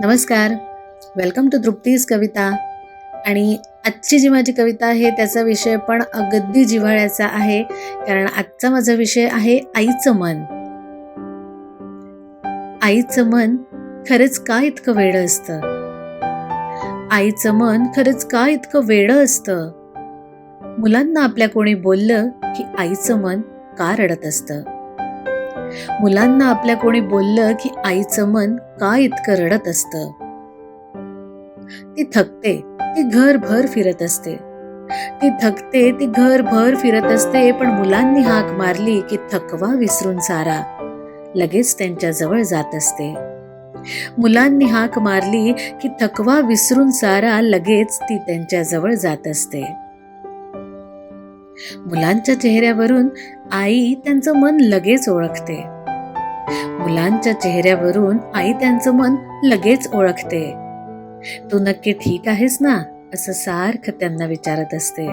नमस्कार, welcome to Trupti's कविता. आणि आजची जी माझी कविता आहे त्याचा विषय पण अगदी जिव्हाळ्याचा आहे, कारण आजचा माझा विषय आहे आईचं मन. आईचं मन खरंच का इतकं वेडं असतं? आईचं मन खरंच का इतकं वेडं असतं? मुलांना आपल्या कोणी बोललं की आईचं मन का रडत असतं? मुलांना आपल्या कोणी बोललं की आईचं मन का इतकं रडत असतं? ती थकते, ती घरभर फिरत असते. ती थकते, ती घरभर फिरत असते, पण मुलांनी हाक मारली की थकवा विसरून सारा लगेच त्यांच्या जवळ जात असते. मुलांनी हाक मारली की थकवा विसरून सारा लगेच ती त्यांच्या जवळ जात असते. मुलांच्या चेहऱ्यावरून आई त्यांचं मन लगेच ओळखते. मुलांच्या चेहऱ्यावरून आई त्यांचं मन लगेच ओळखते. तू नक्की ठीक आहेस ना, असं सारखं त्यांना विचारत असते.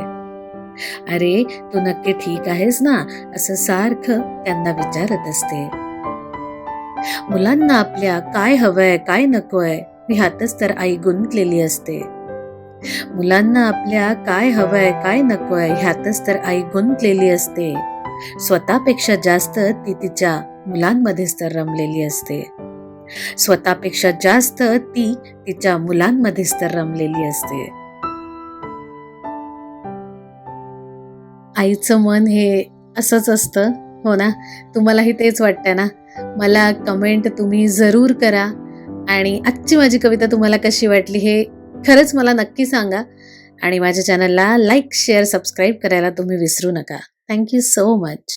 अरे तू नक्की ठीक आहेस ना, असं सारखं त्यांना विचारत असते. मुलांना आपल्या काय हवंय काय नकोय ह्यातच तर आई गुंतलेली असते. मुलांना आपल्या काय हवंय काय नकोय ह्यातच तर आई गुंतलेली असते. स्वतःपेक्षा जास्त ती तिच्या मुलांमध्येच तर रमलेली असते. स्वतःपेक्षा जास्त ती तिच्या मुलांमध्येच तर रमलेली असते. आईचं मन हे असंच असतं, हो ना? तुम्हालाही तेच वाटतं ना? मला कमेंट तुम्ही जरूर करा. आणि आजची माझी कविता तुम्हाला कशी वाटली हे खरंच मला नक्की सांगा. आणि माझ्या चॅनलला लाईक, शेअर, सबस्क्राईब करायला तुम्ही विसरू नका. Thank you so much.